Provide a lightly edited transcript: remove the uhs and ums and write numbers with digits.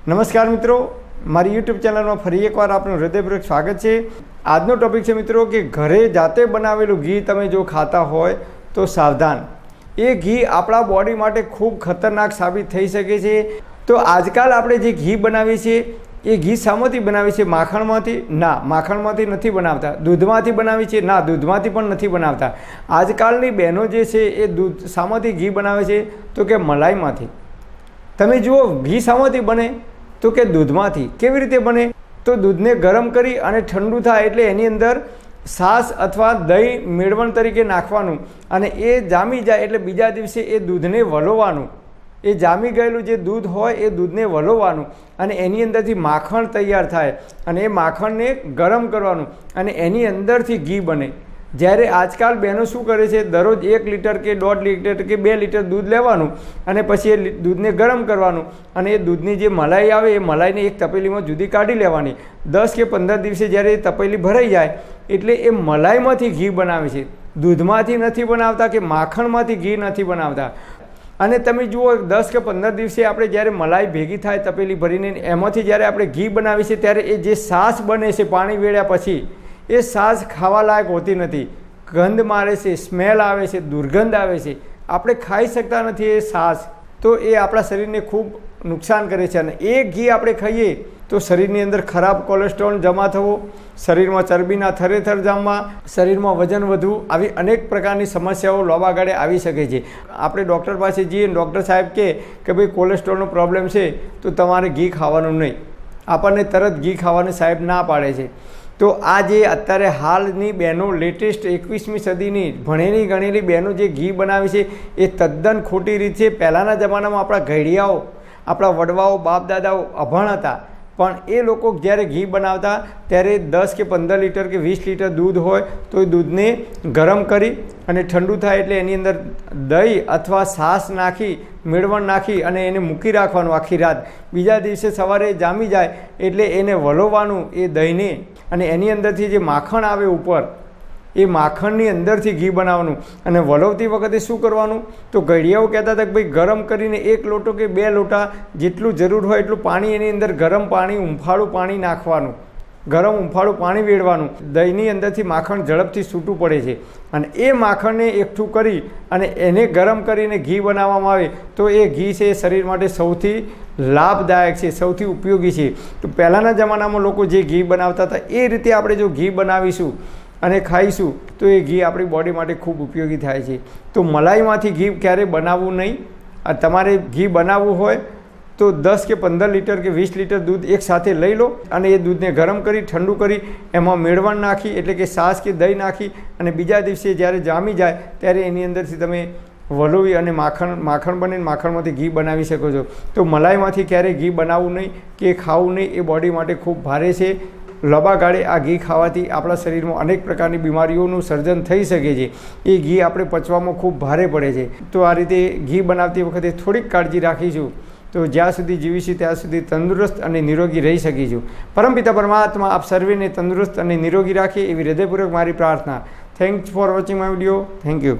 નમસ્કાર મિત્રો, મારી યુટ્યુબ ચેનલમાં ફરી એકવાર આપનું હૃદયપૂર્વક સ્વાગત છે। આજનો ટોપિક છે મિત્રો કે ઘરે જાતે બનાવેલું ઘી તમે જો ખાતા હોય તો સાવધાન, એ ઘી આપણા બોડી માટે ખૂબ ખતરનાક સાબિત થઈ શકે છે। તો આજકાલ આપણે જે ઘી બનાવીએ છીએ એ ઘી શામાંથી બનાવીએ છીએ? માખણમાંથી? ના, માખણમાંથી નથી બનાવતા। દૂધમાંથી બનાવીએ છીએ? ના, દૂધમાંથી પણ નથી બનાવતા। આજકાલની બહેનો જે છે એ દૂધ શામાંથી ઘી બનાવે છે? તો કે મલાઈમાંથી। તમે જુઓ ઘી શામાંથી બને? તો કે દૂધમાંથી। કેવી રીતે બને? તો દૂધને ગરમ કરી અને ઠંડુ થાય એટલે એની અંદર છાશ અથવા દહીં મેળવણ તરીકે નાખવાનું અને એ જામી જાય એટલે બીજા દિવસે એ દૂધને વલોવાનું। એ જામી ગયેલું જે દૂધ હોય એ દૂધને વલોવાનું અને એની અંદરથી માખણ તૈયાર થાય અને એ માખણને ગરમ કરવાનું અને એની અંદરથી ઘી બને। જ્યારે આજકાલ બહેનો શું કરે છે, દરરોજ 1 લીટર કે 1.5 લીટર કે 2 લીટર દૂધ લેવાનું અને પછી એ દૂધને ગરમ કરવાનું અને એ દૂધની જે મલાઈ આવે એ મલાઈને એક તપેલીમાં જુદી કાઢી લેવાની। 10 કે 15 દિવસે જ્યારે એ તપેલી ભરાઈ જાય એટલે એ મલાઈમાંથી ઘી બનાવે છે, દૂધમાંથી નથી બનાવતા કે માખણમાંથી ઘી નથી બનાવતા। અને તમે જુઓ 10 કે 15 દિવસે આપણે જ્યારે મલાઈ ભેગી થાય તપેલી ભરીને એમાંથી જ્યારે આપણે ઘી બનાવીએ છીએ ત્યારે એ જે છાશ બને છે પાણી વેળ્યા પછી એ છાશ ખાવા લાયક હોતી નથી, ગંધ મારે છે, સ્મેલ આવે છે, દુર્ગંધ આવે છે, આપણે ખાઈ શકતા નથી એ છાશ। તો એ આપણા શરીરને ખૂબ નુકસાન કરે છે અને એ ઘી આપણે ખાઈએ તો શરીરની અંદર ખરાબ કોલેસ્ટ્રોલ જમા થવો, શરીરમાં ચરબીના થરેથર જામવા, શરીરમાં વજન વધવું, આવી અનેક પ્રકારની સમસ્યાઓ લાંબા ગાળે આવી શકે છે। આપણે ડૉક્ટર પાસે જઈએ, ડૉક્ટર સાહેબ કહે કે ભાઈ કોલેસ્ટ્રોલનો પ્રોબ્લેમ છે તો તમારે ઘી ખાવાનું નહીં, આપણને તરત ઘી ખાવાની સાહેબ ના પાડે છે। તો આ જે અત્યારે હાલની બહેનો લેટેસ્ટ 21મી સદીની ભણેલી ગણેલી બહેનો જે ઘી બનાવે છે એ તદ્દન ખોટી રીત છે। પહેલાંના જમાનામાં આપણા ઘડિયાઓ, આપણા વડવાઓ, બાપ દાદાઓ અભણ હતા પણ એ લોકો જ્યારે ઘી બનાવતા ત્યારે 10 કે 15 લીટર કે 20 લીટર દૂધ હોય તો એ દૂધને ગરમ કરી અને ઠંડુ થાય એટલે એની અંદર દહીં અથવા છાશ નાખી મેળવણ નાખી અને એને મૂકી રાખવાનું આખી રાત। બીજા દિવસે સવારે જામી જાય એટલે એને વલોવાનું એ દહીંને અને એની અંદરથી જે માખણ આવે ઉપર એ માખણની અંદરથી ઘી બનાવવાનું અને વલોવતી વખતે શું કરવાનું? તો ઘડિયાઓ કહેતા હતા કે ભાઈ ગરમ કરીને 1 લોટો કે 2 લોટા જેટલું જરૂર હોય એટલું પાણી એની અંદર ગરમ પાણી, ઉંફાળું પાણી નાખવાનું, ગરમ ઉંફાળું પાણી વેડવાનું। દહીંની અંદરથી માખણ ઝડપથી છૂટું પડે છે અને એ માખણને એકઠું કરી અને એને ગરમ કરીને ઘી બનાવવામાં આવે તો એ ઘી છે એ શરીર માટે સૌથી લાભદાયક છે, સૌથી ઉપયોગી છે। તો પહેલાંના જમાનામાં લોકો જે ઘી બનાવતા હતા એ રીતે આપણે જો ઘી બનાવીશું અને ખાઈશું તો એ ઘી આપણી બોડી માટે ખૂબ ઉપયોગી થાય છે। તો મલાઈમાંથી ઘી ક્યારેય બનાવવું નહીં। તમારે ઘી બનાવવું હોય તો 10 કે 15 લીટર કે 20 લીટર દૂધ એકસાથે લઈ લો અને એ દૂધને ગરમ કરી ઠંડુ કરી એમાં મેળવણ નાખી એટલે કે છાશ કે દહીં નાખી અને બીજા દિવસે જ્યારે જામી જાય ત્યારે એની અંદરથી તમે વલોવી અને માખણ બને, માખણમાંથી ઘી બનાવી શકો છો। તો મલાઈમાંથી ક્યારેય ઘી બનાવવું નહીં કે ખાવું નહીં, એ બોડી માટે ખૂબ ભારે છે। લાંબા ગાળે આ ઘી ખાવાથી આપણા શરીરમાં અનેક પ્રકારની બીમારીઓનું સર્જન થઈ શકે છે। એ ઘી આપણે પચવામાં ખૂબ ભારે પડે છે। તો આ રીતે ઘી બનાવતી વખતે થોડીક કાળજી રાખીશું તો જ્યાં સુધી જીવીશું ત્યાં સુધી તંદુરસ્ત અને નિરોગી રહી શકીશું। પરમપિતા પરમાત્મા આપ સર્વેને તંદુરસ્ત અને નિરોગી રાખે એવી હૃદયપૂર્વક મારી પ્રાર્થના। Thanks for watching my video. Thank you.